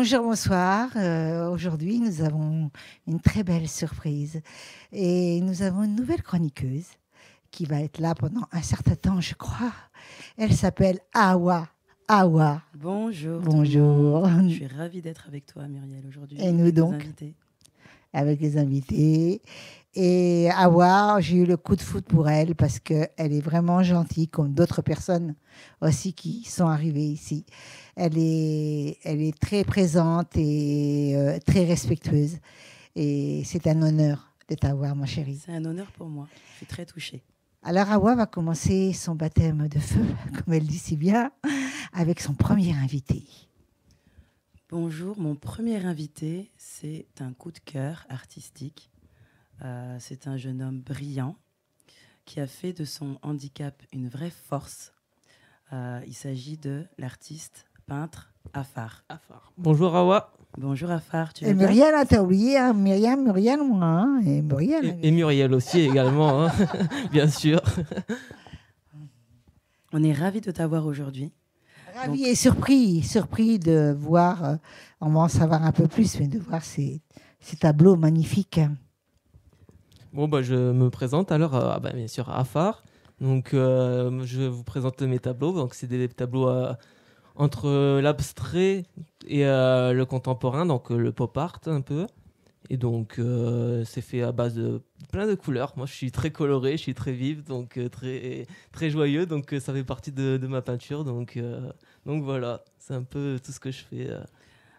Bonjour, bonsoir. Aujourd'hui, nous avons une très belle surprise. Et nous avons une nouvelle chroniqueuse qui va être là pendant un certain temps, je crois. Elle s'appelle Awa. Awa. Bonjour. Bonjour. Je suis ravie d'être avec toi, Muriel, aujourd'hui. Et nous donc, avec les invités. Et Awa, j'ai eu le coup de foudre pour elle parce qu'elle est vraiment gentille, comme d'autres personnes aussi qui sont arrivées ici. Elle est très présente et très respectueuse. Et c'est un honneur de t'avoir, ma chérie. C'est un honneur pour moi. Je suis très touchée. Alors, Awa va commencer son baptême de feu, comme elle dit si bien, avec son premier invité. Bonjour, mon premier invité, c'est un coup de cœur artistique. C'est un jeune homme brillant qui a fait de son handicap une vraie force. Il s'agit de l'artiste peintre Afar. Bonjour Awa. Bonjour Afar. Et Muriel, t'as oublié, hein, Muriel, moi. Hein, et Muriel. Et Muriel aussi également, hein, bien sûr. On est ravis de t'avoir aujourd'hui. Ravi et surpris de voir, on va en savoir un peu plus, mais de voir ces tableaux magnifiques. Bon, je me présente alors, bien sûr, Afar. Donc, je vous présente mes tableaux. Donc, c'est des tableaux entre l'abstrait et le contemporain, donc le pop art un peu. Et donc, c'est fait à base de plein de couleurs. Moi, je suis très coloré, je suis très vif, donc très, très joyeux. Donc, ça fait partie de ma peinture. Donc voilà, c'est un peu tout ce que je fais.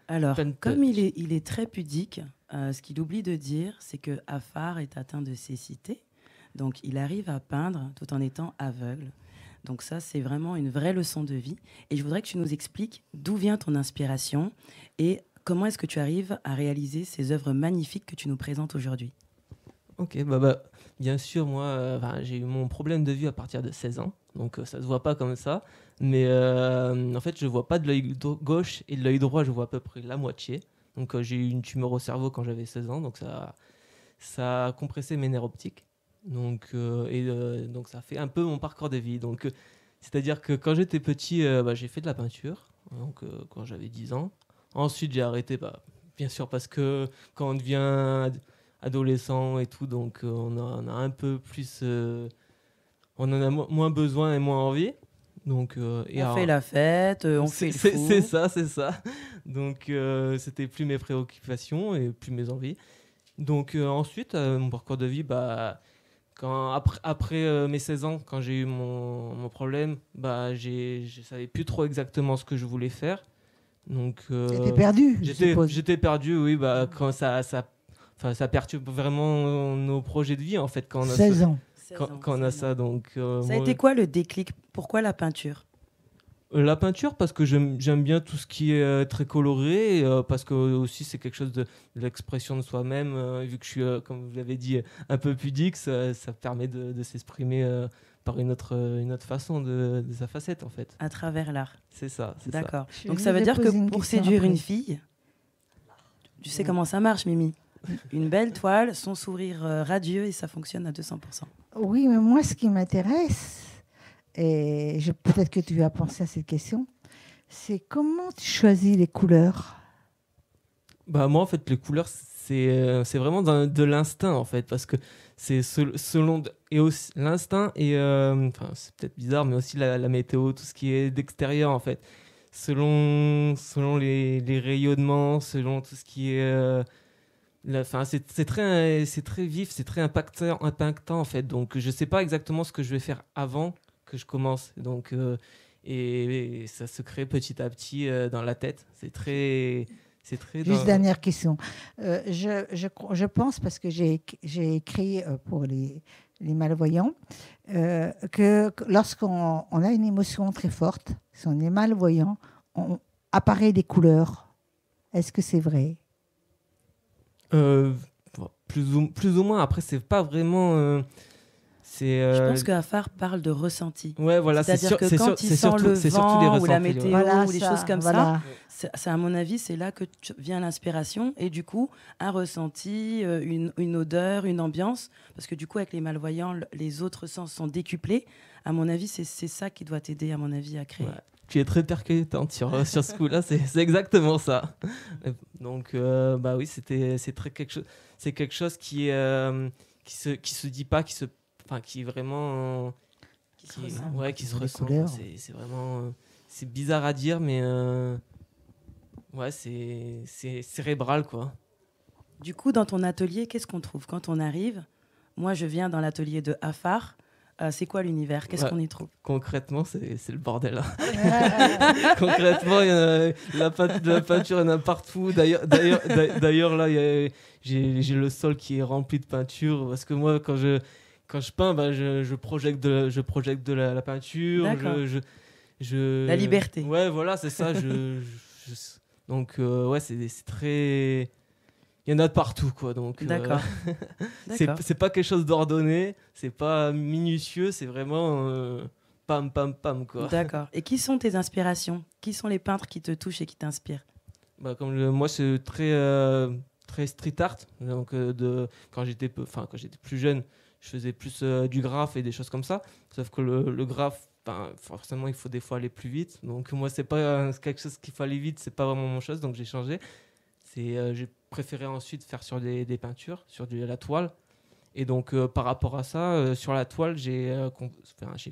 Alors, comme il est très pudique, ce qu'il oublie de dire, c'est que Afar est atteint de cécité. Donc, il arrive à peindre tout en étant aveugle. Donc ça, c'est vraiment une vraie leçon de vie. Et je voudrais que tu nous expliques d'où vient ton inspiration et comment est-ce que tu arrives à réaliser ces œuvres magnifiques que tu nous présentes aujourd'hui. Ok, bien sûr, moi, j'ai eu mon problème de vue à partir de 16 ans. Donc, ça ne se voit pas comme ça. Mais en fait, je ne vois pas de l'œil gauche et de l'œil droit, je vois à peu près la moitié. Donc, j'ai eu une tumeur au cerveau quand j'avais 16 ans. Donc, ça a compressé mes nerfs optiques. Donc, donc, ça fait un peu mon parcours de vie. Donc, c'est-à-dire que quand j'étais petit, j'ai fait de la peinture. Donc, quand j'avais 10 ans. Ensuite, j'ai arrêté, bien sûr, parce que quand on devient adolescent et tout, donc on a un peu plus... on en a moins besoin et moins envie. Donc, on fait la fête, on fait le fou. C'est ça. Donc, c'était plus mes préoccupations et plus mes envies. Donc, ensuite, mon parcours de vie, après mes 16 ans, quand j'ai eu mon problème, je savais plus trop exactement ce que je voulais faire. Donc, t'étais perdu, j'étais perdu, oui, quand ça perturbe vraiment nos projets de vie, en fait, quand on a 16 ans. Quand on a ça. Donc, ça a été quoi le déclic? Pourquoi la peinture? La peinture, parce que j'aime bien tout ce qui est très coloré, parce que aussi c'est quelque chose de l'expression de soi-même, vu que je suis, comme vous l'avez dit, un peu pudique, ça permet de s'exprimer par une autre façon de sa facette, en fait. À travers l'art. C'est ça. D'accord. Donc ça veut dire que pour séduire une fille, tu sais comment ça marche, Mimi? Une belle toile, son sourire radieux, et ça fonctionne à 200%. Oui, mais moi, ce qui m'intéresse, et peut-être que tu as pensé à cette question, c'est comment tu choisis les couleurs? Moi, en fait, les couleurs, c'est vraiment de l'instinct, en fait, parce que c'est selon et aussi l'instinct et c'est peut-être bizarre, mais aussi la météo, tout ce qui est d'extérieur, en fait, selon les rayonnements, selon tout ce qui est c'est très vif, c'est très impactant, en fait. Donc je sais pas exactement ce que je vais faire avant que je commence. Donc et ça se crée petit à petit dans la tête. Juste dernière question. Je pense, parce que j'ai écrit pour les malvoyants, que lorsqu'on a une émotion très forte, si on est malvoyant, apparaît des couleurs. Est-ce que c'est vrai? Plus ou moins. Après, c'est pas vraiment... Je pense que Afar parle de ressenti. Ouais, voilà, c'est-à-dire que quand il sent le vent ou la météo ou des choses comme ça, à mon avis, c'est là que vient l'inspiration et du coup, un ressenti, une odeur, une ambiance. Parce que du coup, avec les malvoyants, les autres sens sont décuplés. À mon avis, c'est ça qui doit t'aider, à mon avis, à créer. Ouais. tu es très percutante sur ce coup-là, c'est exactement ça. Donc, bah oui, c'est quelque chose qui se dit pas, enfin, qui est vraiment, Qui se ressent. ouais, qui se ressent. couleurs. C'est vraiment, c'est bizarre à dire, mais ouais, c'est cérébral, quoi. Du coup, dans ton atelier, qu'est-ce qu'on trouve quand on arrive? Moi, je viens dans l'atelier de Afar. C'est quoi l'univers? Qu'est-ce qu'on y trouve? Concrètement, c'est le bordel. Concrètement, la peinture, il y en a partout. D'ailleurs là, j'ai le sol qui est rempli de peinture. Parce que moi, quand je peins, bah, je projette de la peinture. D'accord. La liberté. Ouais, voilà, c'est ça. Donc, ouais, c'est très... Il y en a de partout, quoi. Donc, D'accord. c'est pas quelque chose d'ordonné, c'est pas minutieux, c'est vraiment pam, pam, pam, quoi. D'accord. Et qui sont tes inspirations? Qui sont les peintres qui te touchent et qui t'inspirent? Bah, moi, c'est très street art. Donc, quand j'étais plus jeune, je faisais plus du graphe et des choses comme ça. Sauf que le graphe, forcément, il faut des fois aller plus vite. Donc, moi, c'est pas quelque chose qu'il fallait vite, c'est pas vraiment mon chose, donc j'ai changé. J'ai préféré ensuite faire sur des peintures, sur la toile. Et donc, par rapport à ça, sur la toile, j'ai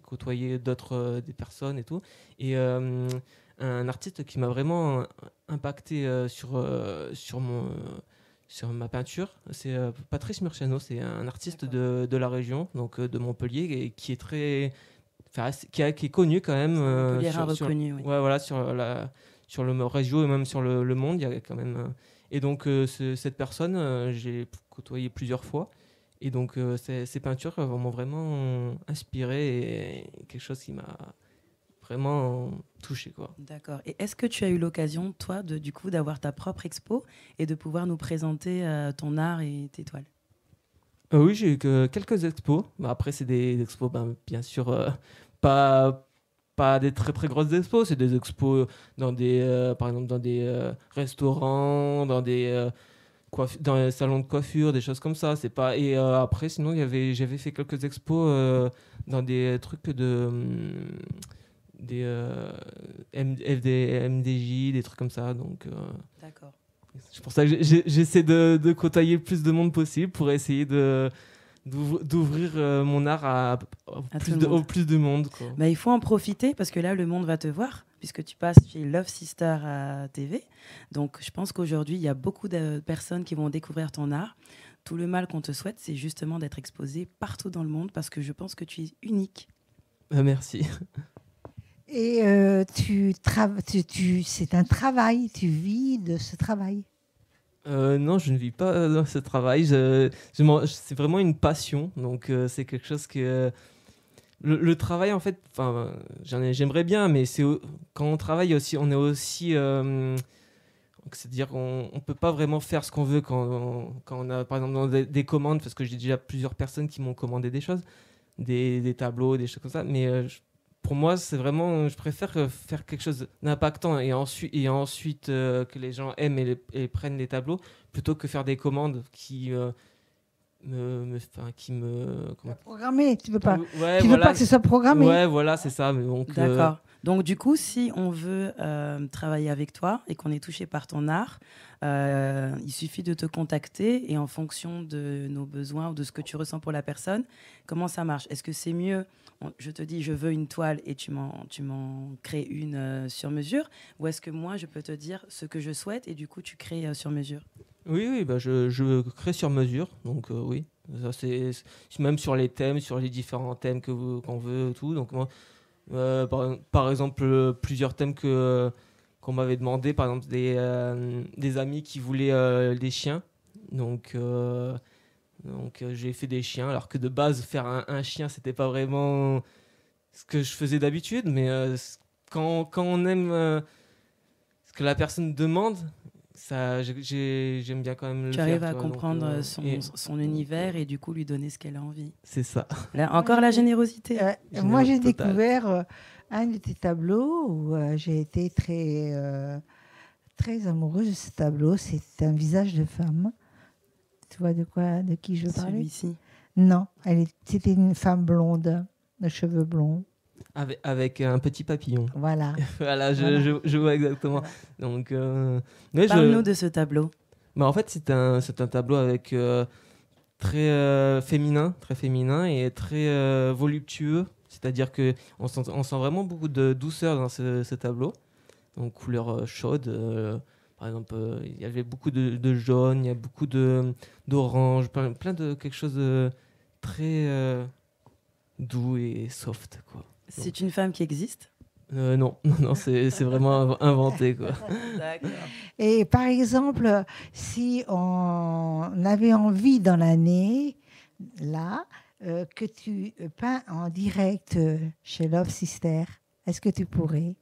côtoyé des personnes et tout. Et un artiste qui m'a vraiment impacté sur ma peinture, c'est Patrice Murciano. C'est un artiste de la région, donc de Montpellier, et qui est qui est connu quand même. Reconnu, oui. Ouais, voilà, sur le réseau et même sur le monde, il y a quand même... Et donc, cette personne, j'ai côtoyé plusieurs fois. Et donc, ces peintures m'ont vraiment inspiré et quelque chose qui m'a vraiment touché, quoi. D'accord. Et est-ce que tu as eu l'occasion, toi, du coup, d'avoir ta propre expo et de pouvoir nous présenter ton art et tes toiles? Oui, j'ai eu quelques expos. Après, c'est des expos, bien sûr, pas des très très grosses expos, c'est des expos par exemple dans des restaurants, dans dans les salons de coiffure, des choses comme ça. C'est pas... Et après, sinon, j'avais fait quelques expos dans des trucs des MDJ, des trucs comme ça. Donc, D'accord. c'est pour ça que j'essaie de côtoyer le plus de monde possible pour essayer d'ouvrir mon art au plus de monde, quoi. Bah, il faut en profiter parce que là, le monde va te voir puisque tu passes chez Love Sister à TV. Donc, je pense qu'aujourd'hui, il y a beaucoup de personnes qui vont découvrir ton art. Tout le mal qu'on te souhaite, c'est justement d'être exposé partout dans le monde parce que je pense que tu es unique. Merci. Et c'est un travail, tu vis de ce travail? Non, je ne vis pas dans ce travail. C'est vraiment une passion. Donc, c'est quelque chose que... Le travail, en fait, j'aimerais bien, mais quand on travaille aussi, on est aussi... c'est-à-dire qu'on ne peut pas vraiment faire ce qu'on veut quand on a, par exemple, dans des commandes, parce que j'ai déjà plusieurs personnes qui m'ont commandé des choses, des tableaux, des choses comme ça. Mais pour moi, c'est vraiment... Je préfère faire quelque chose d'impactant et ensuite que les gens aiment et prennent les tableaux, plutôt que faire des commandes qui... Programmé, tu veux pas. Ouais, tu veux pas que ce soit programmé. Ouais, voilà, c'est ça. Donc, d'accord. Donc, du coup, si on veut travailler avec toi et qu'on est touché par ton art, il suffit de te contacter et en fonction de nos besoins ou de ce que tu ressens pour la personne, comment ça marche? Est-ce que c'est mieux, je te dis, je veux une toile et tu m'en crées une sur mesure, ou est-ce que moi, je peux te dire ce que je souhaite et du coup, tu crées sur mesure? Oui, je crée sur mesure, donc oui. Ça, c'est même sur les thèmes, sur les différents thèmes qu'on veut, tout. Donc moi, par exemple, plusieurs thèmes qu'on m'avait demandé, par exemple des amis qui voulaient des chiens. Donc j'ai fait des chiens, alors que de base, faire un chien, c'était pas vraiment ce que je faisais d'habitude, mais quand on aime ce que la personne demande, j'aime bien quand même le faire. Tu arrives à comprendre son univers et du coup lui donner ce qu'elle a envie. C'est ça. Là, encore la générosité. Moi, j'ai découvert un de tes tableaux où j'ai été très, très amoureuse de ce tableau. C'est un visage de femme. Tu vois de qui je veux parler? Celui-ci. Non, c'était une femme blonde, de cheveux blonds. Avec un petit papillon. Voilà. Voilà, Voilà. je vois exactement. Voilà. Donc, Parle-nous de ce tableau. Bah, en fait, c'est un tableau avec très féminin et très voluptueux. C'est-à-dire qu'on on sent vraiment beaucoup de douceur dans ce tableau. Donc, couleur chaude. Par exemple, il y avait beaucoup de jaune, il y a beaucoup d'orange, plein de quelque chose de très doux et soft, quoi. C'est une femme qui existe? Non, c'est vraiment inventé, quoi. D'accord. Et par exemple, si on avait envie dans l'année, là, que tu peins en direct chez Love Sister, est-ce que tu pourrais?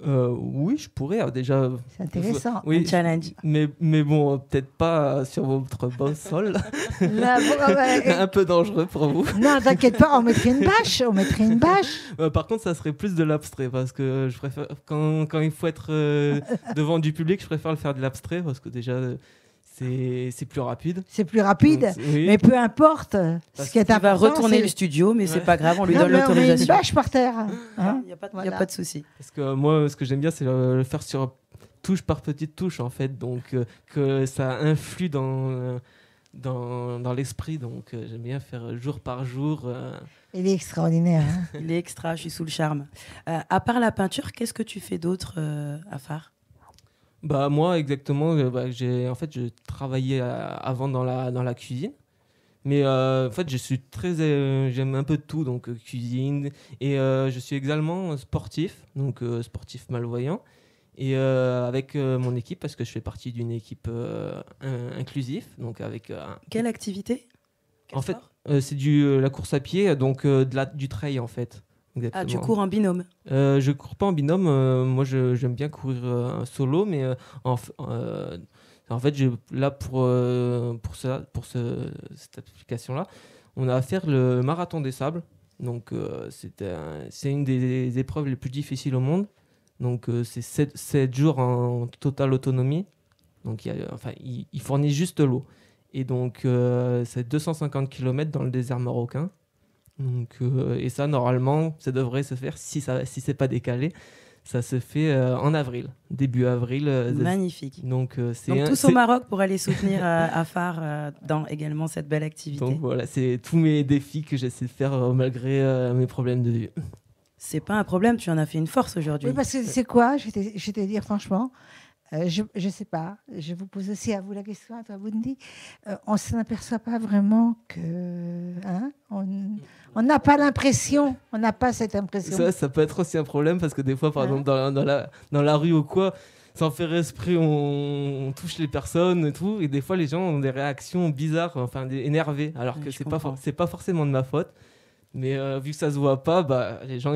Oui, je pourrais déjà. C'est intéressant. Oui, Un challenge. mais bon, peut-être pas sur votre bon sol. Là, Un peu dangereux pour vous. non, t'inquiète pas, on mettrait une bâche. On mettrait une bâche. Par contre, ça serait plus de l'abstrait parce que je préfère quand il faut être devant du public, je préfère le faire de l'abstrait parce que déjà c'est plus rapide. C'est plus rapide, Donc, oui. mais peu importe. Ce qui est Il va important, retourner c'est- le studio, mais c'est Ouais. pas grave, on lui Non, donne mais on met une l'autorisation. bâche par terre. Hein. Il n'y a Voilà. pas de souci. Parce que moi, ce que j'aime bien, c'est le faire sur touche par petite touche en fait, donc que ça influe dans l'esprit. Donc j'aime bien faire jour par jour. Il est extraordinaire. Hein. Il est extra, je suis sous le charme. À part la peinture, qu'est-ce que tu fais d'autre à phare? Bah moi exactement, en fait je travaillais avant dans la cuisine, mais en fait j'aime un peu de tout, donc cuisine, et je suis également sportif, donc sportif malvoyant, et avec mon équipe parce que je fais partie d'une équipe inclusive, donc avec Quelle activité? Quel en fait sport? c'est la course à pied, donc du trail en fait. Ah, tu Exactement. cours en binôme. Je cours pas en binôme. Moi, j'aime bien courir solo, mais en fait, là cette application-là, on a à faire le marathon des sables. Donc, c'est une des épreuves les plus difficiles au monde. Donc, c'est 7 jours en totale autonomie. Donc, il fournit juste l'eau. Et donc, c'est 250 km dans le désert marocain. Donc, et ça, normalement, ça devrait se faire, si c'est pas décalé, ça se fait en avril, début avril. Magnifique. Donc, Donc tous au Maroc pour aller soutenir à phare dans également cette belle activité. Donc voilà, c'est tous mes défis que j'essaie de faire malgré mes problèmes de vue. C'est pas un problème, tu en as fait une force aujourd'hui. Oui, parce que c'est quoi? Je vais te dire franchement, je ne sais pas. Je vous pose aussi à vous la question, à toi, Bundy. On ne s'en aperçoit pas vraiment que... Hein, on n'a pas l'impression, on n'a pas cette impression. Ça peut être aussi un problème parce que des fois, par exemple, dans la rue ou quoi, sans faire esprit, on touche les personnes et tout. Et des fois, les gens ont des réactions bizarres, enfin énervées, alors que c'est pas forcément de ma faute. Mais vu que ça se voit pas, bah, les gens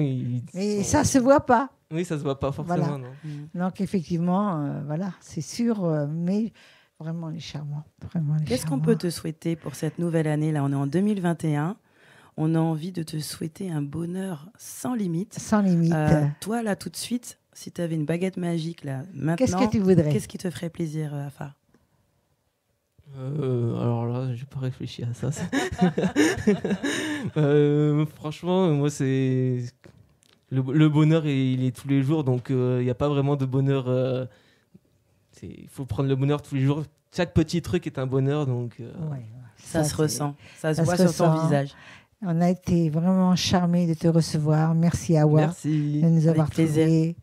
Mais ça se voit pas. Oui, ça se voit pas forcément. Voilà. Non. Donc effectivement, voilà, c'est sûr, mais vraiment les charmants. Qu'est-ce qu'on peut te souhaiter pour cette nouvelle année? Là, on est en 2021. On a envie de te souhaiter un bonheur sans limite. Sans limite. Toi, là, tout de suite, si tu avais une baguette magique, là, maintenant, qu'est-ce que tu voudrais? Qu'est-ce qui te ferait plaisir à faire? Alors là, j'ai pas réfléchi à ça. Franchement, moi, c'est le bonheur, il est tous les jours, donc il n'y a pas vraiment de bonheur. Il faut prendre le bonheur tous les jours. Chaque petit truc est un bonheur, donc. Ouais, ça se ressent, ça se voit sur ton visage. On a été vraiment charmés de te recevoir. Merci Awa Merci. de nous avoir trouvé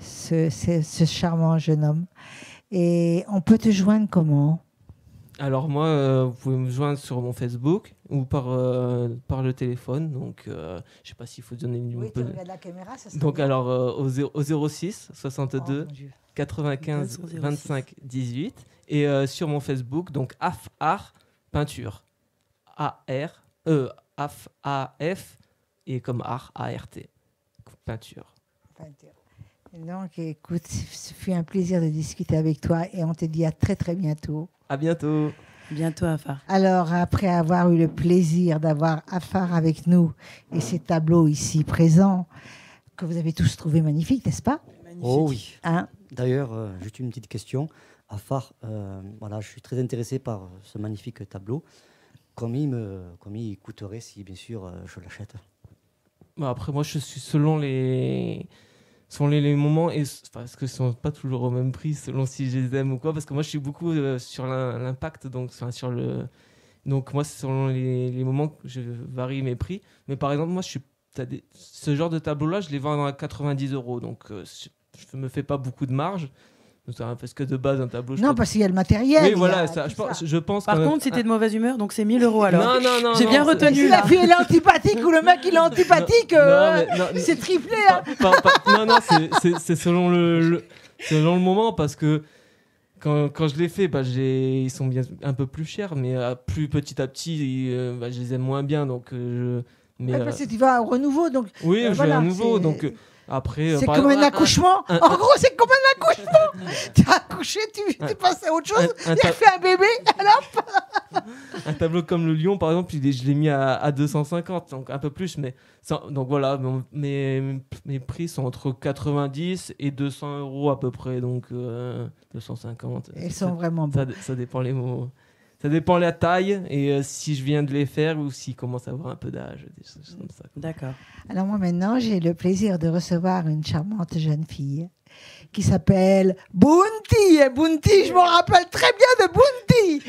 ce charmant jeune homme. Et on peut te joindre comment? Alors moi, vous pouvez me joindre sur mon Facebook ou par le téléphone. Donc, je sais pas s'il faut donner une... Oui, tu regardes la caméra, ça donc bien. Alors, au 06 62 Oh, 95 25 18. Et sur mon Facebook, donc AF Peinture. AF et comme art, ART. Peinture. Donc, écoute, ce fut un plaisir de discuter avec toi et on te dit à très très bientôt. À bientôt. Bientôt, Afar. Alors, après avoir eu le plaisir d'avoir Afar avec nous et ces tableaux ici présents, que vous avez tous trouvé magnifiques, n'est-ce pas? Magnifique. Oh oui. Hein? D'ailleurs, juste une petite question. Afar, voilà, je suis très intéressé par ce magnifique tableau. Combien il coûterait si, bien sûr, je l'achète? Bah, après, moi, je suis selon les moments, et parce que ce sont pas toujours au même prix selon si je les aime ou quoi, parce que moi je suis beaucoup sur l'impact, donc sur le, donc moi selon les moments que je varie mes prix. Mais par exemple, moi ce genre de tableau là je les vends à 90 €, donc je me fais pas beaucoup de marge. Parce que de base, un tableau. Non, parce qu'il y a le matériel. Oui, voilà, je pense. Par contre, si t'es de mauvaise humeur, donc c'est 1 000 € alors. Non. J'ai bien retenu. Si la fille elle est antipathique ou le mec il est antipathique, c'est triplé. Hein. Non, c'est selon selon le moment, parce que quand je les fais, ils sont bien un peu plus chers, mais plus petit à petit, je les aime moins bien, donc. Parce que tu vas au renouveau, donc. Oui, je vais à nouveau, donc. Après, c'est comme un accouchement. En gros, c'est comme un accouchement. Tu as accouché, tu passes à autre chose, tu as fait un bébé, alors. Un tableau comme le lion, par exemple, je l'ai mis à 250, donc un peu plus. Donc voilà, mes prix sont entre 90 et 200 € à peu près, donc 250. Ils sont vraiment bons. Ça dépend les mots. Ça dépend la taille et si je viens de les faire ou s'ils commencent à avoir un peu d'âge, des choses comme ça. D'accord. Alors moi maintenant, j'ai le plaisir de recevoir une charmante jeune fille qui s'appelle Bounty. Et Bounty, je me rappelle très bien de Bounty.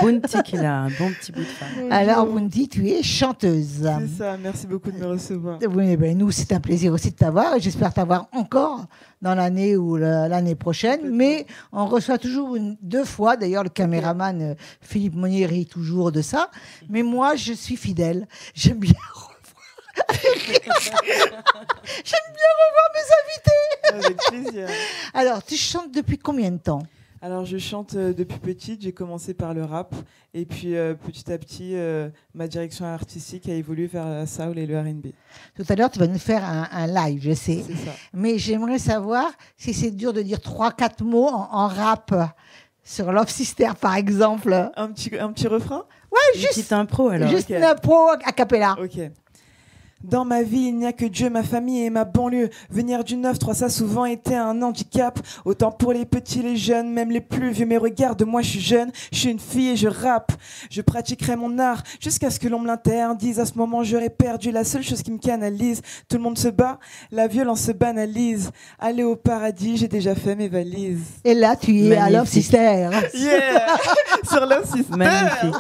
Bounty qui a un bon petit bout de femme. Alors Bounty, tu es chanteuse. C'est ça, merci beaucoup de me recevoir. Oui, nous, c'est un plaisir aussi de t'avoir et j'espère t'avoir encore dans l'année ou l'année prochaine. Mais on reçoit toujours 2 fois. D'ailleurs, le caméraman Philippe Monnier rit toujours de ça. Mais moi, je suis fidèle. J'aime bien revoir mes invités. Avec plaisir. Alors, tu chantes depuis combien de temps ? Alors, je chante depuis petite. J'ai commencé par le rap. Et puis, petit à petit, ma direction artistique a évolué vers la soul et le R&B. Tout à l'heure, tu vas nous faire un live, je sais. C'est ça. Mais j'aimerais savoir si c'est dur de dire 3-4 mots en rap sur Love Sister, par exemple. Un petit refrain ? Ouais, Une petite impro alors. Juste une impro a cappella. Ok. Dans ma vie, il n'y a que Dieu, ma famille et ma banlieue. Venir du 9-3, ça a souvent été un handicap. Autant pour les petits, les jeunes, même les plus vieux. Mais regarde-moi, je suis jeune, je suis une fille et je rappe. Je pratiquerai mon art jusqu'à ce que l'on me l'interdise. À ce moment, j'aurais perdu la seule chose qui me canalise. Tout le monde se bat, la violence se banalise. Aller au paradis, j'ai déjà fait mes valises. Et là, tu es à Love Sister. Yeah. Sur Love Sister. Magnifique.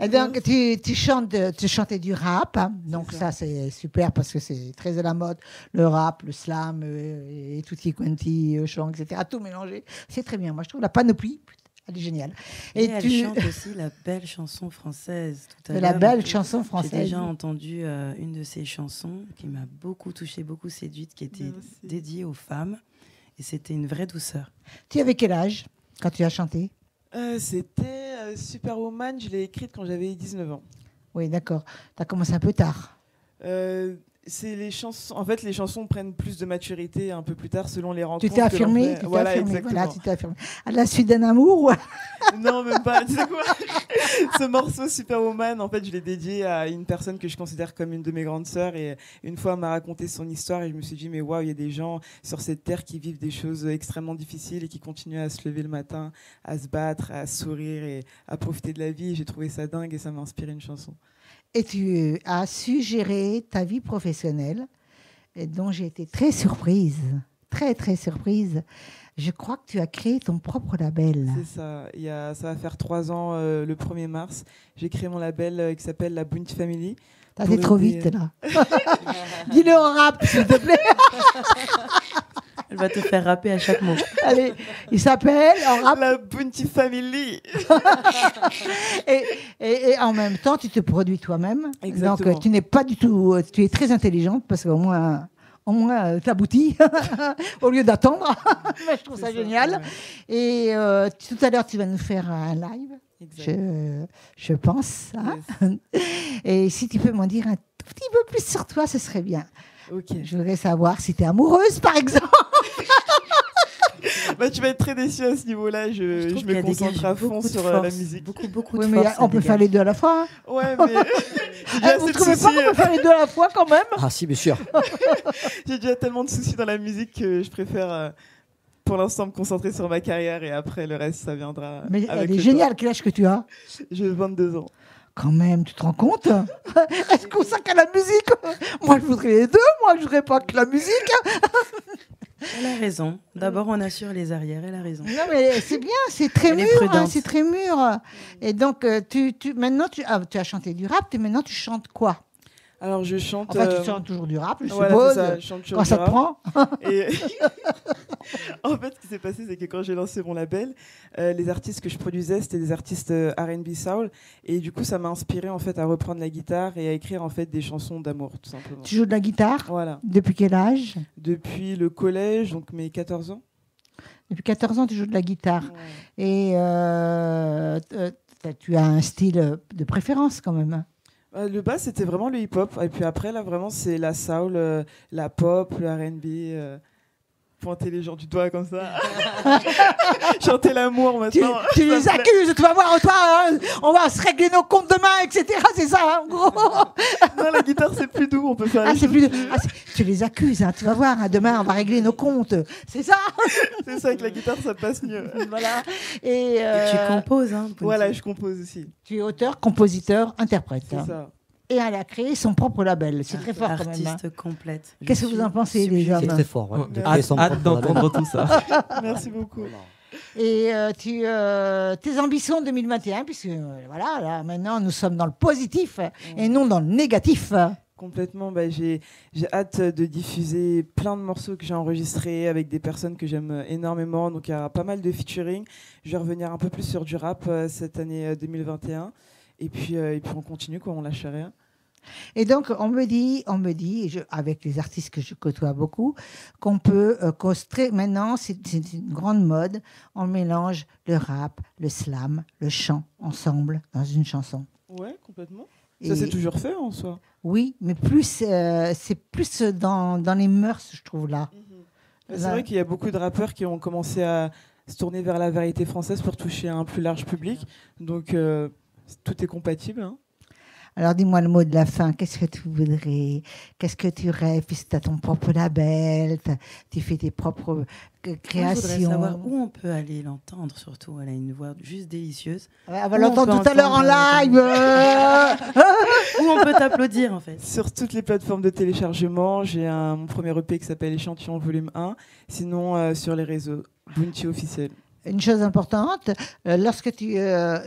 Et donc, tu chantais du rap. Hein. Donc, ça, c'est super parce que c'est très à la mode. Le rap, le slam, et tutti quanti, chant, etc. Tout mélangé. C'est très bien. Moi, je trouve la panoplie, elle est géniale. Et elle chante aussi la belle chanson française. Tout à l'heure, la belle chanson française. J'ai déjà entendu une de ses chansons qui m'a beaucoup touchée, beaucoup séduite, qui était dédiée aux femmes. Et c'était une vraie douceur. Tu avais quel âge quand tu as chanté ? C'était Superwoman, je l'ai écrite quand j'avais 19 ans. Oui, d'accord. Tu as commencé un peu tard. C'est les chansons. En fait, les chansons prennent plus de maturité un peu plus tard selon les rencontres. Tu t'es affirmé, Voilà, exactement. tu t'es affirmé. À la suite d'un amour Non, même pas. Tu sais quoi ? Ce morceau Superwoman, en fait, je l'ai dédié à une personne que je considère comme une de mes grandes sœurs. Et une fois, elle m'a raconté son histoire et je me suis dit, mais waouh, il y a des gens sur cette terre qui vivent des choses extrêmement difficiles et qui continuent à se lever le matin, à se battre, à sourire et à profiter de la vie. Et j'ai trouvé ça dingue et ça m'a inspiré une chanson. Et tu as su gérer ta vie professionnelle, dont j'ai été très surprise, très, très surprise. Je crois que tu as créé ton propre label. C'est ça. Ça va faire 3 ans, le 1er mars. J'ai créé mon label qui s'appelle la Bounty Family. T'as été trop vite, là. Dis-le en rap, s'il te plaît. Elle va te faire rapper à chaque mot. Allez, il s'appelle en rap la Bounty Family. et en même temps, tu te produis toi-même. Exactement. Donc, tu n'es pas du tout... Tu es très intelligente parce qu'au moins t'aboutis au lieu d'attendre. Je trouve ça génial. Ouais. Et tout à l'heure, tu vas nous faire un live. Je pense. Hein. Yes. Et si tu peux m'en dire un tout petit peu plus sur toi, ce serait bien. Okay. Je voudrais savoir si tu es amoureuse, par exemple. Bah, tu vas être très déçu à ce niveau-là. Je me concentre à fond sur la musique. Beaucoup de force. Mais on peut faire les 2 à la fois. Hein. Ouais, mais vous ne trouvez pas qu'on peut faire les 2 à la fois quand même ? Ah si, bien sûr. J'ai déjà tellement de soucis dans la musique que je préfère pour l'instant me concentrer sur ma carrière et après le reste ça viendra. Mais elle est géniale. Quel âge que tu as ? J'ai 22 ans. Quand même, tu te rends compte? Est-ce qu'on sait qu'à la musique? Moi, je voudrais les deux. Moi, je voudrais pas que la musique. Elle a raison. D'abord, on assure les arrières. Elle a raison. Non, mais c'est bien, c'est très Elle est mûr. prudente. C'est très mûr. Et donc, maintenant, tu as chanté du rap. Et maintenant, tu chantes quoi? Alors, je chante. Enfin, tu chantes toujours du rap, je voilà, suppose. c'est ça, je chante toujours Quand du ça te rap. prend. Et en fait, ce qui s'est passé, c'est que quand j'ai lancé mon label, les artistes que je produisais, c'était des artistes R&B soul, et du coup, ça m'a inspiré en fait à reprendre la guitare et à écrire en fait des chansons d'amour, tout simplement. Tu joues de la guitare? Voilà. Depuis quel âge? Depuis le collège, donc mes 14 ans. Depuis 14 ans, tu joues de la guitare. Ouais. Et tu as un style de préférence quand même. Le bas, c'était vraiment le hip-hop, et puis après, là, vraiment, c'est la soul, la pop, le R&B. Pointer les gens du doigt comme ça. Chanter l'amour Tu, maintenant. tu les accuses, tu vas voir, toi, hein, on va se régler nos comptes demain, etc. C'est ça, hein, en gros. Non, la guitare, c'est plus doux, on peut faire Ah, les c'est choses plus... tu les accuses, hein, tu vas voir, hein, demain, on va régler nos comptes. C'est ça. C'est ça, avec la guitare, ça passe mieux. Voilà. Et, Tu composes, hein? Voilà, je compose aussi. tu es auteur, compositeur, interprète. C'est Hein. ça. Et elle a créé son propre label. C'est très fort quand même. Hein. Artiste complète. Qu'est-ce que vous en pensez, les hommes? C'est très fort. Ouais. De créer Hâte, son hâte propre label. d'entendre tout ça. Merci beaucoup. Et tes ambitions 2021, puisque voilà, là, maintenant, nous sommes dans le positif et non dans le négatif. Complètement. J'ai hâte de diffuser plein de morceaux que j'ai enregistrés avec des personnes que j'aime énormément. Donc, il y a pas mal de featuring. Je vais revenir un peu plus sur du rap cette année 2021. Et puis on continue, quoi, on lâche rien. Et donc, on me dit avec les artistes que je côtoie beaucoup, qu'on peut maintenant, c'est une grande mode, on mélange le rap, le slam, le chant ensemble dans une chanson. Ouais, complètement. Et Ça, c'est toujours fait en soi. oui, mais c'est plus dans les mœurs, je trouve, là. C'est vrai qu'il y a beaucoup de rappeurs qui ont commencé à se tourner vers la variété française pour toucher un plus large public. Donc, tout est compatible. Hein. Alors, dis-moi le mot de la fin. Qu'est-ce que tu voudrais? Qu'est-ce que tu rêves? Puisque tu as ton propre label, tu fais tes propres créations. Je voudrais savoir où on peut aller l'entendre, surtout. Elle a une voix juste délicieuse. On va l'entendre tout à l'heure en live. Où on peut t'applaudir, en fait. Sur toutes les plateformes de téléchargement, j'ai mon premier EP qui s'appelle Échantillon Volume 1. Sinon, sur les réseaux, Bounty officiel. Une chose importante, lorsque tu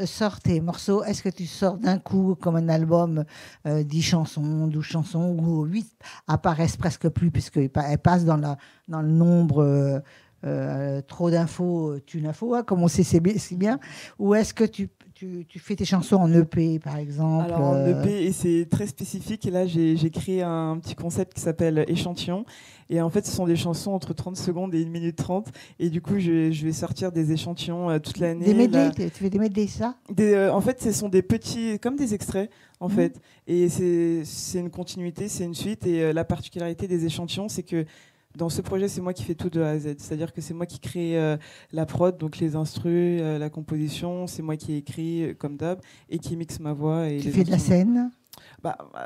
sors tes morceaux, est-ce que tu sors d'un coup comme un album 10 chansons, 12 chansons, ou 8 apparaissent presque plus, puisqu'elles passent dans le nombre trop d'infos, tue l'info, hein, comme on sait si bien, ou est-ce que tu fais tes chansons en EP, par exemple? Alors en EP, et c'est très spécifique, et là j'ai créé un petit concept qui s'appelle Échantillon. Et en fait, ce sont des chansons entre 30 secondes et 1 minute 30. Et du coup, je vais sortir des échantillons toute l'année. Des medley, tu fais des medley, ça? En fait, ce sont des petits, comme des extraits, en fait. Et c'est une continuité, c'est une suite. Et la particularité des échantillons, c'est que dans ce projet, c'est moi qui fais tout de A à Z. C'est-à-dire que c'est moi qui crée la prod, donc les instrus, la composition. C'est moi qui écris comme d'hab et qui mixe ma voix. Et Tu fais de la scène?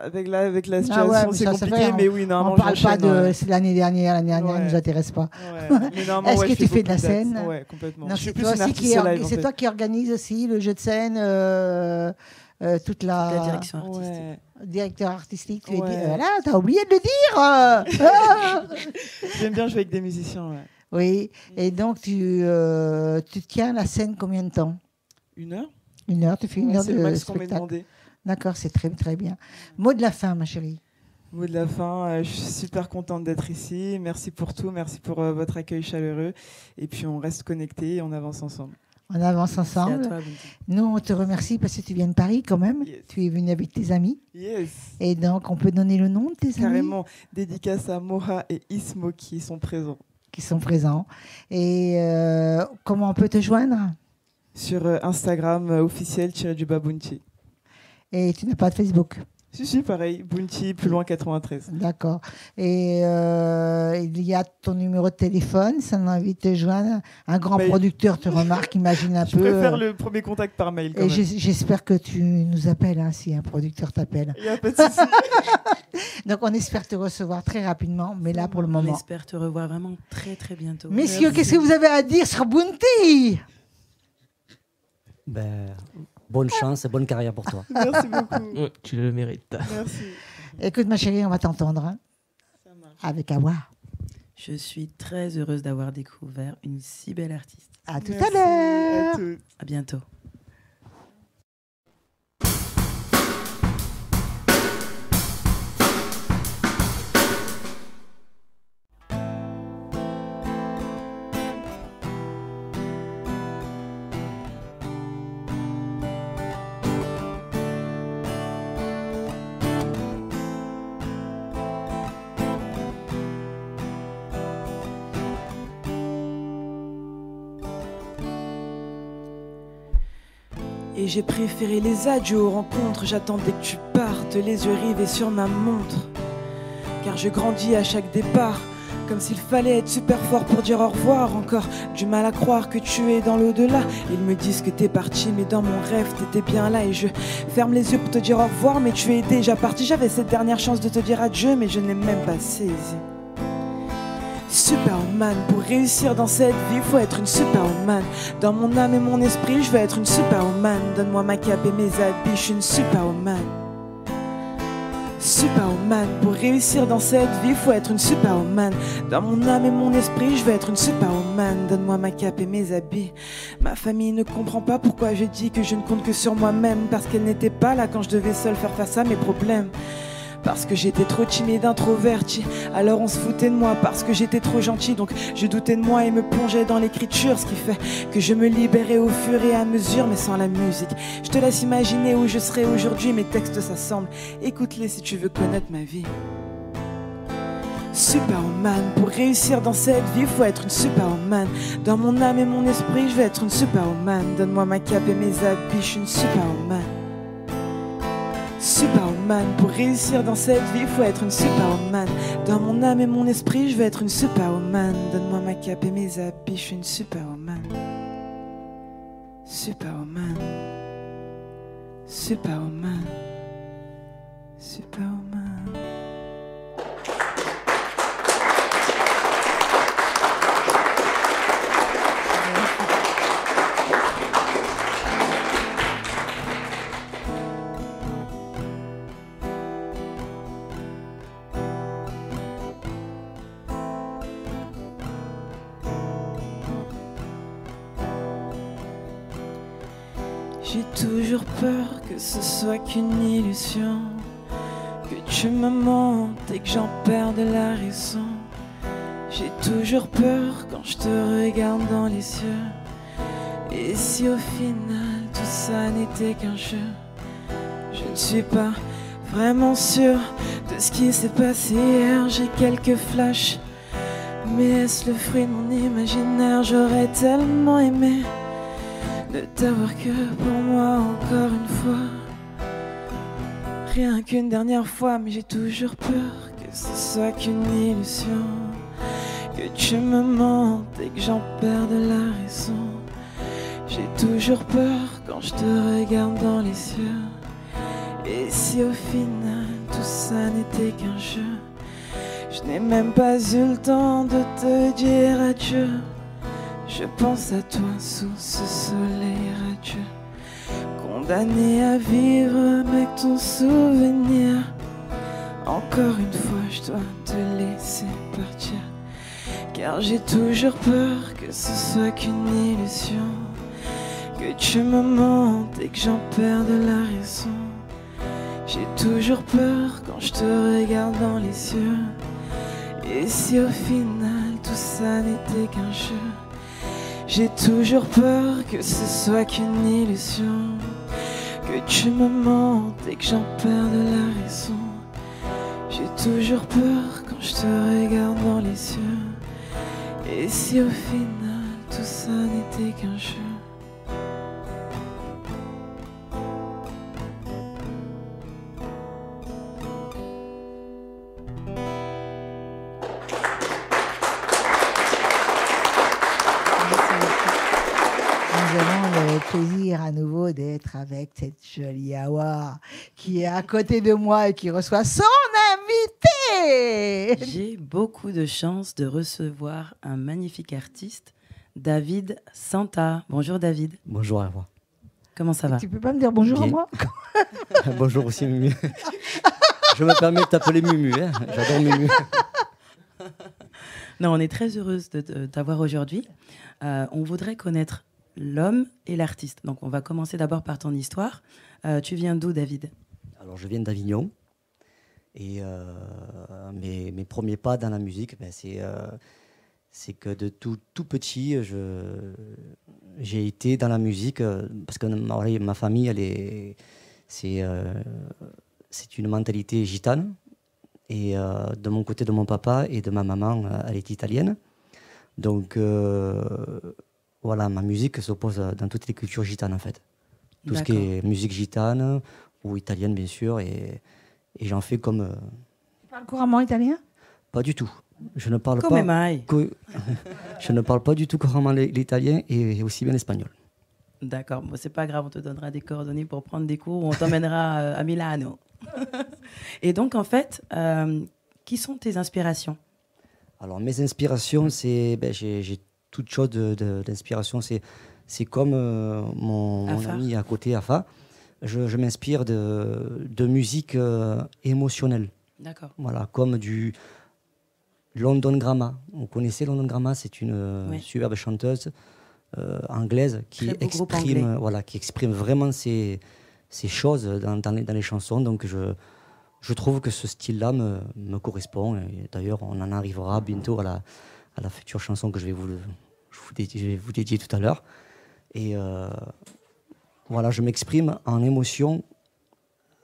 Avec la situation, c'est compliqué, mais oui, on normalement, ne parle pas de j'enchaîne, l'année dernière, Ouais. ne nous intéresse pas. Ouais. Mais normalement, Est-ce ouais, que je tu fais beaucoup de la dates. scène? Ouais, complètement. Non, Je suis c'est plus toi, une aussi artiste live, en fait. toi qui organise aussi le jeu de scène, toute La direction artistique. Ouais. directeur artistique. Tu Ouais. voilà, t'as oublié de le dire. J'aime bien jouer avec des musiciens. Ouais. Oui, et donc tu tiens la scène combien de temps? 1 heure. 1 heure, tu fais 1 heure C'est le de max qu'on m'a spectacle. demandé. D'accord, c'est très très bien. Mot de la fin, ma chérie. Mot de la fin, je suis super contente d'être ici. Merci pour tout, merci pour votre accueil chaleureux. Et puis on reste connectés et on avance ensemble. On avance Merci à ensemble. toi, Bounty. Nous, on te remercie parce que tu viens de Paris quand même. Yes. Tu es venu avec tes amis. Yes. Et donc, on peut donner le nom de tes amis Carrément, dédicace à Moha et Ismo qui sont présents. qui sont présents. Et comment on peut te joindre? Sur Instagram officiel-du-bas Bounty. Et tu n'as pas de Facebook? Si, pareil, Bounty, plus loin 93. D'accord. Et il y a ton numéro de téléphone, ça m'a envie de te joindre. Un grand Mail. producteur te remarque, imagine un Je peu. préfère le premier contact par mail. Quand Et même. j'espère que tu nous appelles hein, si un producteur t'appelle. Il n'y a pas de souci. Donc on espère te recevoir très rapidement, mais là pour le On moment. espère te revoir vraiment très très bientôt. Messieurs, Merci. qu'est-ce que vous avez à dire sur Bounty? Ben, bonne chance et bonne carrière pour toi. Merci beaucoup. Ouais, tu le mérites. Merci. Écoute, ma chérie, on va t'entendre hein, avec Awa. Je suis très heureuse d'avoir découvert une si belle artiste. À tout Merci à l'heure. à toutes. À bientôt. Et j'ai préféré les adieux aux rencontres. J'attendais que tu partes, les yeux rivés sur ma montre. Car je grandis à chaque départ, comme s'il fallait être super fort pour dire au revoir. Encore du mal à croire que tu es dans l'au-delà. Ils me disent que t'es parti, mais dans mon rêve t'étais bien là. Et je ferme les yeux pour te dire au revoir, mais tu es déjà parti. J'avais cette dernière chance de te dire adieu, mais je n'ai même pas saisi. Superman, pour réussir dans cette vie, faut être une Superman. Dans mon âme et mon esprit, je veux être une Superman. Donne-moi ma cape et mes habits, je suis une Superman. Superman, pour réussir dans cette vie, faut être une Superman. Dans mon âme et mon esprit, je veux être une Superman. Donne-moi ma cape et mes habits. Ma famille ne comprend pas pourquoi je dis que je ne compte que sur moi-même. Parce qu'elle n'était pas là quand je devais seule faire face à mes problèmes. Parce que j'étais trop timide, introverti. Alors on se foutait de moi parce que j'étais trop gentil. Donc je doutais de moi et me plongeais dans l'écriture. Ce qui fait que je me libérais au fur et à mesure, mais sans la musique. Je te laisse imaginer où je serai aujourd'hui. Mes textes s'assemblent, écoute-les si tu veux connaître ma vie. Superman, pour réussir dans cette vie, faut être une Superman. Dans mon âme et mon esprit, je veux être une Superman. Donne-moi ma cape et mes habits, je suis une Superman. Superman, pour réussir dans cette vie, faut être une Superman. Dans mon âme et mon esprit, je veux être une Superwoman. Donne-moi ma cape et mes habits, je suis une Superwoman. Superwoman. Superwoman. Superwoman. J'ai toujours peur que ce soit qu'une illusion, que tu me mentes et que j'en perde la raison. J'ai toujours peur quand je te regarde dans les yeux. Et si au final tout ça n'était qu'un jeu, je ne suis pas vraiment sûre de ce qui s'est passé hier. J'ai quelques flashs, mais est-ce le fruit de mon imaginaire? J'aurais tellement aimé de t'avoir que pour moi encore une fois. Rien qu'une dernière fois, mais j'ai toujours peur que ce soit qu'une illusion, que tu me mentes et que j'en perde la raison. J'ai toujours peur quand je te regarde dans les yeux. Et si au final tout ça n'était qu'un jeu, je n'ai même pas eu le temps de te dire adieu. Je pense à toi sous ce soleil radieux, condamné à vivre avec ton souvenir. Encore une fois, je dois te laisser partir, car j'ai toujours peur que ce soit qu'une illusion, que tu me mentes et que j'en perde la raison. J'ai toujours peur quand je te regarde dans les yeux. Et si au final tout ça n'était qu'un jeu, j'ai toujours peur que ce soit qu'une illusion, que tu me mentes et que j'en perde la raison. J'ai toujours peur quand je te regarde dans les yeux. Et si au final tout ça n'était qu'un jeu. Nous avons le plaisir à nouveau d'être avec cette jolie Awa qui est à côté de moi et qui reçoit son invité. J'ai beaucoup de chance de recevoir un magnifique artiste, David Santa. Bonjour David. Bonjour à vous. Comment ça va? Tu peux pas me dire bonjour à Bien. moi? Bonjour aussi, Mumu. Je me permets de t'appeler Mumu. Hein. J'adore Mumu. Non, on est très heureuse de t'avoir aujourd'hui. On voudrait connaître l'homme et l'artiste. Donc, on va commencer d'abord par ton histoire. Tu viens d'où, David? Alors, je viens d'Avignon. Et mes premiers pas dans la musique, ben, c'est que de tout petit, j'ai été dans la musique parce que ma famille, c'est une mentalité gitane. Et de mon côté de mon papa et de ma maman, elle est italienne. Donc voilà, ma musique s'oppose dans toutes les cultures gitanes en fait. Tout ce qui est musique gitane ou italienne bien sûr. Et j'en fais comme... Tu parles couramment italien? Pas du tout. Je ne parle Come mai? Je ne parle pas du tout couramment l'italien et aussi bien l'espagnol. D'accord, bon, c'est pas grave, on te donnera des coordonnées pour prendre des cours ou on t'emmènera à Milano. Et donc, en fait, qui sont tes inspirations? Alors, mes inspirations, j'ai toutes sortes d'inspirations. C'est comme mon ami à côté, Afa. Je m'inspire de musique émotionnelle. D'accord. Voilà, comme du London Grammar. Vous connaissez London Grammar? C'est une superbe chanteuse anglaise qui exprime vraiment ces choses dans les chansons. Donc, je trouve que ce style-là me correspond. Et d'ailleurs, on en arrivera bientôt à la future chanson que je vais vous dédier tout à l'heure. Et voilà, je m'exprime en émotion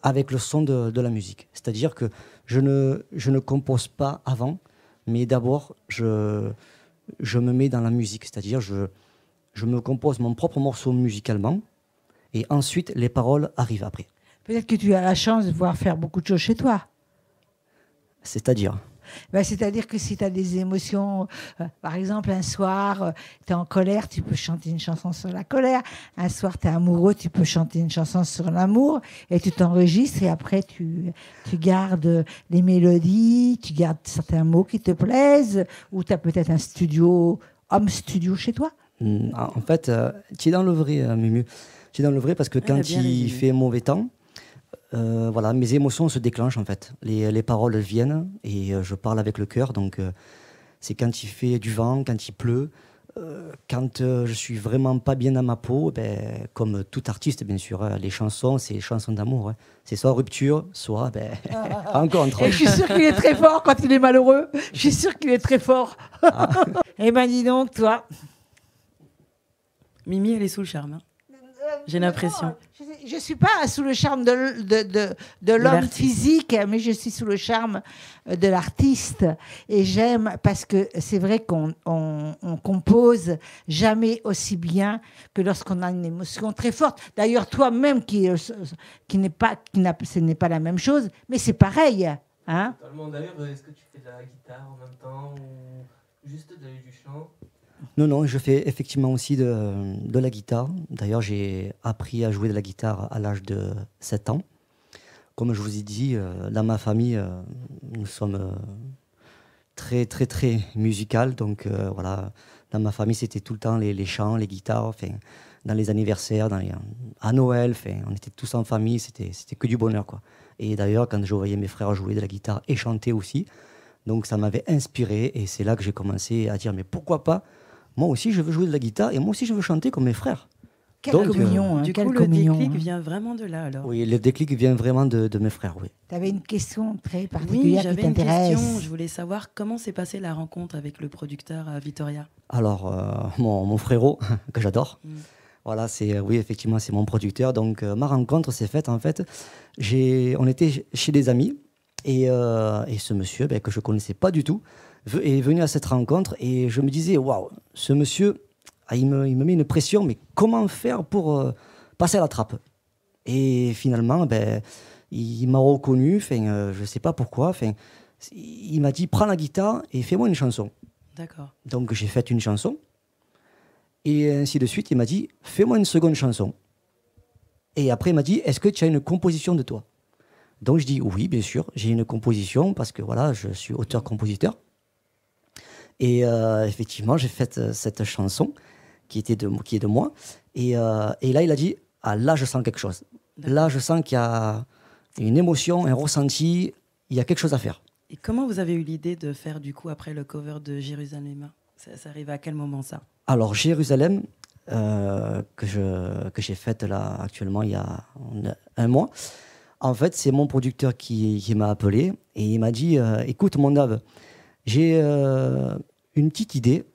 avec le son de la musique. C'est-à-dire que je ne compose pas avant, mais d'abord, je me mets dans la musique. C'est-à-dire je me compose mon propre morceau musicalement et ensuite, les paroles arrivent après. Peut-être que tu as la chance de pouvoir faire beaucoup de choses chez toi. C'est-à-dire c'est-à-dire que si tu as des émotions, par exemple, un soir, tu es en colère, tu peux chanter une chanson sur la colère. Un soir, tu es amoureux, tu peux chanter une chanson sur l'amour. Et tu t'enregistres et après, tu gardes les mélodies, tu gardes certains mots qui te plaisent. Ou tu as peut-être un home studio chez toi. En fait, tu es dans le vrai, Mumu. Tu es dans le vrai parce que quand il fait mauvais temps, voilà, mes émotions se déclenchent en fait. Les paroles viennent et je parle avec le cœur. Donc, c'est quand il fait du vent, quand il pleut, quand je suis vraiment pas bien dans ma peau, comme tout artiste, bien sûr, les chansons, c'est les chansons d'amour. Hein. C'est soit rupture, soit rencontre. Et je suis sûre qu'il est très fort quand il est malheureux. Je suis sûre qu'il est très fort. Eh ben, dis donc, toi. Mimi, elle est sous le charme. Hein. J'ai l'impression. Je ne suis pas sous le charme de l'homme physique, mais je suis sous le charme de l'artiste. Et j'aime parce que c'est vrai qu'on compose jamais aussi bien que lorsqu'on a une émotion très forte. D'ailleurs, toi-même, ce n'est pas la même chose, mais c'est pareil. Hein? D'ailleurs, est-ce que tu fais de la guitare en même temps ou juste du chant? Non, je fais effectivement aussi de la guitare. D'ailleurs, j'ai appris à jouer de la guitare à l'âge de 7 ans. Comme je vous ai dit, dans ma famille, nous sommes très, très, très musicales. Donc voilà, dans ma famille, c'était tout le temps les chants, les guitares. Dans les anniversaires, à Noël, on était tous en famille. C'était que du bonheur, quoi. Et d'ailleurs, quand je voyais mes frères jouer de la guitare et chanter aussi, donc ça m'avait inspiré. Et c'est là que j'ai commencé à dire, mais pourquoi pas? Moi aussi, je veux jouer de la guitare et moi aussi, je veux chanter comme mes frères. Quelle communion. Du coup, le déclic vient vraiment de là, alors. Oui, le déclic vient vraiment de mes frères, oui. Tu avais une question très particulière qui t'intéresse. Oui, j'avais une question. Je voulais savoir comment s'est passée la rencontre avec le producteur Vittoria. Alors, mon frérot, que j'adore, voilà, oui, effectivement, c'est mon producteur. Donc, ma rencontre s'est faite, en fait, on était chez des amis et ce monsieur, que je ne connaissais pas du tout, est venu à cette rencontre et je me disais, waouh, ce monsieur, il me met une pression, mais comment faire pour passer à la trappe? Et finalement, il m'a reconnu, je ne sais pas pourquoi, il m'a dit, prends la guitare et fais-moi une chanson. D'accord. Donc j'ai fait une chanson et ainsi de suite, il m'a dit, fais-moi une seconde chanson. Et après, il m'a dit, est-ce que tu as une composition de toi? Donc je dis, oui, bien sûr, j'ai une composition parce que voilà, je suis auteur-compositeur. Et effectivement, j'ai fait cette chanson qui est de moi. Et là, il a dit, là, je sens quelque chose. Là, je sens qu'il y a une émotion, un ressenti, il y a quelque chose à faire. Et comment vous avez eu l'idée de faire, du coup, après le cover de Jérusalem? Ça arrivait à quel moment, ça? Alors, Jérusalem, que j'ai faite là, actuellement, il y a 1 mois, en fait, c'est mon producteur qui m'a appelé et il m'a dit écoute, mon Dave, j'ai une petite idée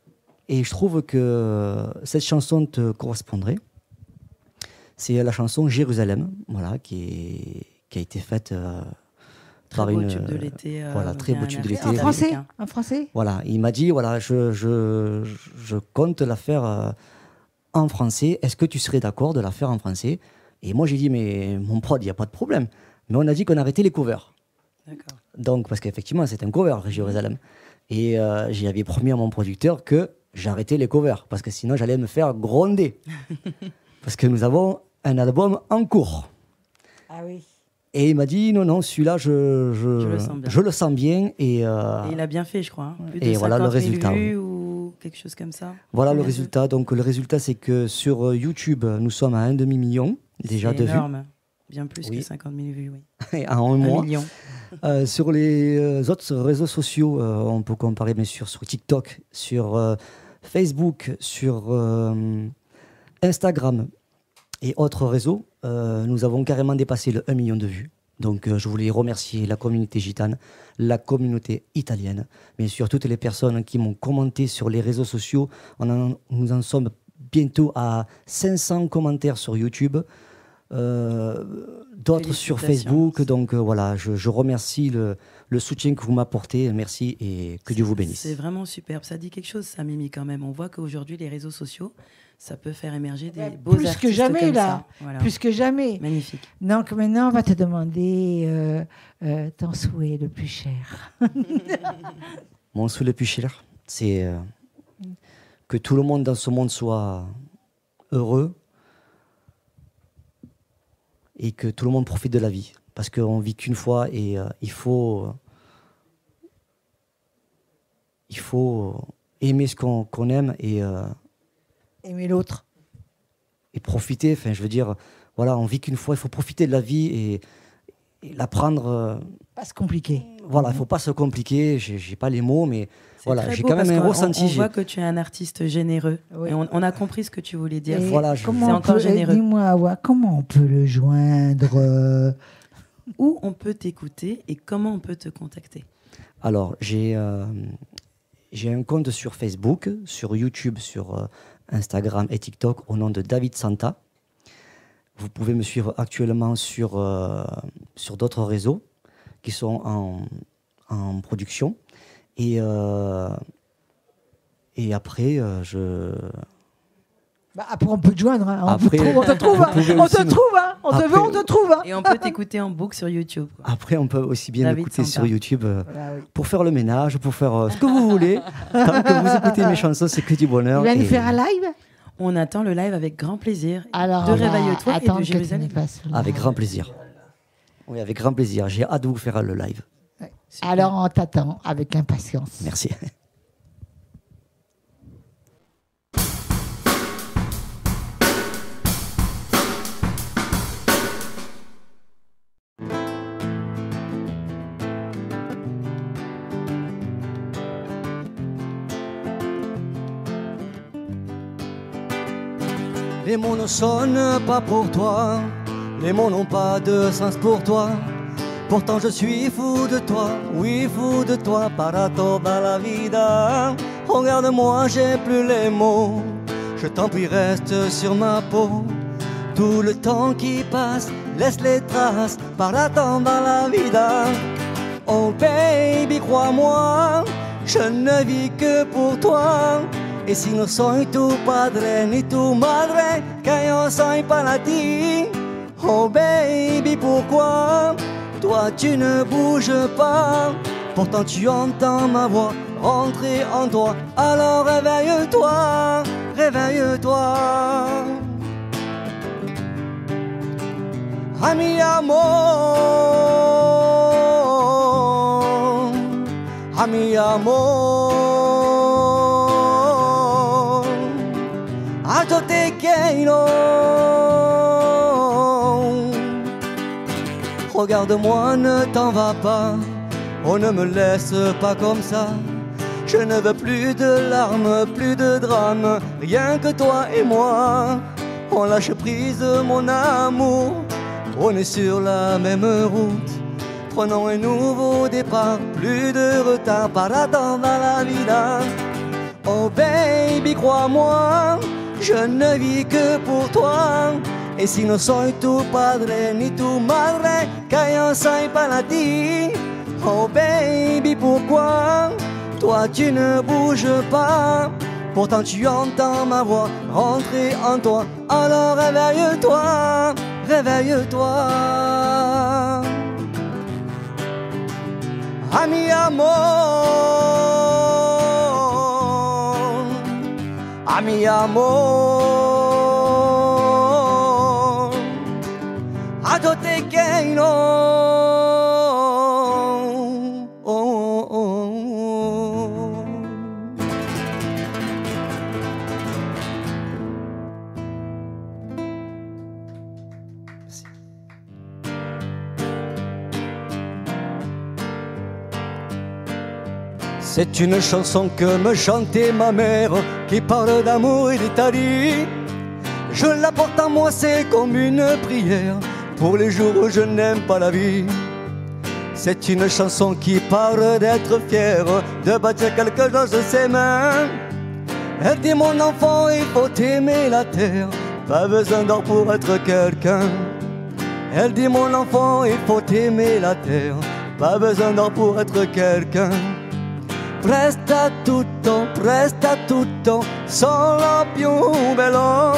et je trouve que cette chanson te correspondrait. C'est la chanson Jérusalem, voilà, qui a été faite par une... Très beau tube de l'été. Voilà, très beau tube de l'été. En français. Voilà, il m'a dit, voilà, je compte la faire en français. Est-ce que tu serais d'accord de la faire en français? Et moi, j'ai dit, mais mon prod, il n'y a pas de problème. Mais on a dit qu'on arrêtait les covers. D'accord. Donc, parce qu'effectivement, c'est un cover, Jérusalem. Et j'avais promis à mon producteur que j'arrêtais les covers, parce que sinon, j'allais me faire gronder. Parce que nous avons un album en cours. Ah oui. Et il m'a dit, non, celui-là, je le sens bien. Et il a bien fait, je crois. Hein. Plus de et voilà le résultat. Vues, ou quelque chose comme ça. Voilà le résultat. Donc, le résultat, c'est que sur YouTube, nous sommes à 1,5 million déjà de vues. C'est énorme. Bien plus que 50 000 vues, oui. En 1 mois. 1 million. Sur les autres réseaux sociaux, on peut comparer bien sûr sur TikTok, sur Facebook, sur Instagram et autres réseaux. Nous avons carrément dépassé le 1 million de vues. Donc je voulais remercier la communauté gitane, la communauté italienne, bien sûr toutes les personnes qui m'ont commenté sur les réseaux sociaux. Nous en sommes bientôt à 500 commentaires sur YouTube. D'autres sur Facebook, donc voilà, je remercie le soutien que vous m'apportez, merci et que Dieu vous bénisse. C'est vraiment superbe, ça dit quelque chose, ça, Mimi, quand même. On voit qu'aujourd'hui les réseaux sociaux, ça peut faire émerger des beaux artistes plus que jamais comme là, ça. Voilà. plus que jamais. Magnifique. Donc maintenant on va te demander ton souhait le plus cher. Mon souhait le plus cher, c'est que tout le monde dans ce monde soit heureux, et que tout le monde profite de la vie. Parce qu'on vit qu'une fois et il faut aimer ce qu'on aime et aimer l'autre. Et profiter, enfin je veux dire, voilà, on vit qu'une fois, il faut profiter de la vie et la prendre... pas se compliquer. Voilà, il ne faut pas se compliquer, j'ai pas les mots, mais voilà, j'ai quand même un ressenti. On voit que tu es un artiste généreux. Oui. Et on a compris ce que tu voulais dire. Voilà, c'est encore généreux. Dis-moi, comment on peut le joindre Où on peut t'écouter et comment on peut te contacter? Alors, j'ai un compte sur Facebook, sur YouTube, sur Instagram et TikTok au nom de David Santa. Vous pouvez me suivre actuellement sur d'autres réseaux qui sont en production. Et après, après, on peut te joindre. Hein. Après, on te trouve. On te trouve. Et on peut t'écouter en boucle sur YouTube. Quoi. Après, on peut aussi bien m'écouter sur YouTube pour faire le ménage, pour faire ce que vous voulez. Tant que vous écoutez mes chansons, c'est que du bonheur. Tu vas nous faire un live? On attend le live avec grand plaisir. Alors, de Réveille-toi et de Jérusalem. Avec grand plaisir. Oui, avec grand plaisir. J'ai hâte de vous faire le live. Ouais. Alors, on t'attend avec impatience. Merci. Les mots ne sonnent pas pour toi, les mots n'ont pas de sens pour toi. Pourtant je suis fou de toi, oui fou de toi, para toda la vida. Regarde-moi, j'ai plus les mots, je t'en prie reste sur ma peau. Tout le temps qui passe, laisse les traces, para toda la vida. Oh baby, crois-moi, je ne vis que pour toi. Et si no soy tu padre ni tu madre, que yo soy para ti. Oh baby, pourquoi toi tu ne bouges pas? Pourtant tu entends ma voix rentrer en toi. Alors réveille-toi, réveille-toi. A mi amor, a mi amor, yo te quiero. Regarde-moi, ne t'en va pas, on ne me laisse pas comme ça. Je ne veux plus de larmes, plus de drames, rien que toi et moi. On lâche prise, mon amour, on est sur la même route. Prenons un nouveau départ, plus de retard, para attendre la vida. Oh baby, crois-moi, je ne vis que pour toi. Et si no soy tu padre ni tu madre, que yo soy para ti. Oh baby, pourquoi toi tu ne bouges pas? Pourtant tu entends ma voix rentrer en toi. Alors réveille-toi, réveille-toi. Ami amor, ami amor, a te quiero. C'est une chanson que me chantait ma mère, qui parle d'amour et d'Italie. Je la porte en moi, c'est comme une prière pour les jours où je n'aime pas la vie. C'est une chanson qui parle d'être fier, de bâtir quelque chose de ses mains. Elle dit mon enfant, il faut aimer la terre, pas besoin d'or pour être quelqu'un. Elle dit mon enfant, il faut aimer la terre, pas besoin d'or pour être quelqu'un. Presta tutto, solo più bello.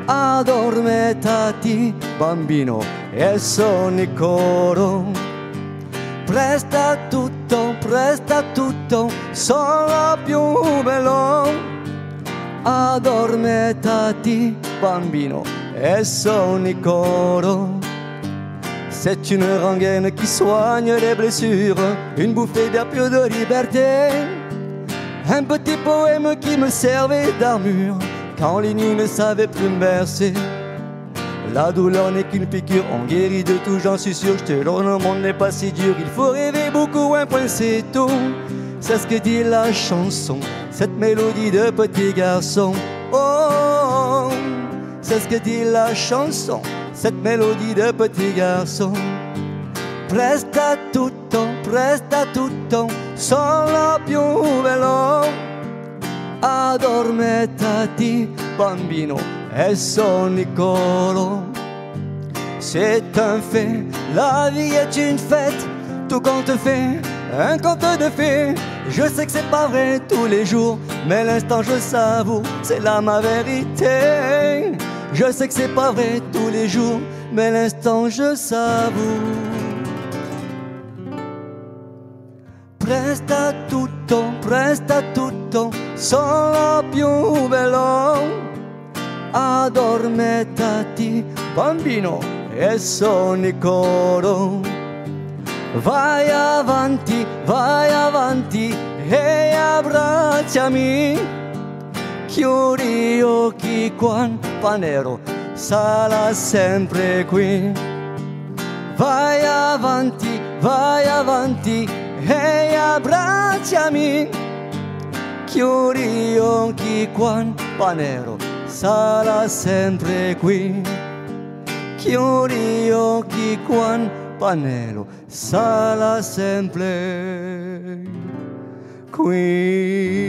Addormentati, bambino, e sonni coro. Presta tutto, solo più bello. Addormentati, bambino, e sonni coro. C'est une rengaine qui soigne les blessures, une bouffée d'air pur de liberté. Un petit poème qui me servait d'armure quand les nuits ne savaient plus me bercer. La douleur n'est qu'une piqûre, on guérit de tout, j'en suis sûr. Je te le monde n'est pas si dur, il faut rêver beaucoup, un point c'est tout. C'est ce que dit la chanson, cette mélodie de petit garçon. Oh, c'est ce que dit la chanson, cette mélodie de petit garçon. Presta tutto, solo più bello. Addormentati, bambino, e sonni coro. C'est un fait, la vie est une fête, tout compte fait, un conte de fées. Je sais que c'est pas vrai tous les jours, mais l'instant je savoure, c'est là ma vérité. Je sais que c'est pas vrai tous les jours, mais l'instant je savoure. Presta tutto, solo più bello. Addormentati, bambino, e sonni coro. Vai avanti, e abbracciami. Chiudi gli occhi quando Panero sarà sempre qui. Vai avanti, e abbracciami. Chiudi gli occhi quando Panero sarà sempre qui. Chiudi gli occhi quando Panero sarà sempre qui.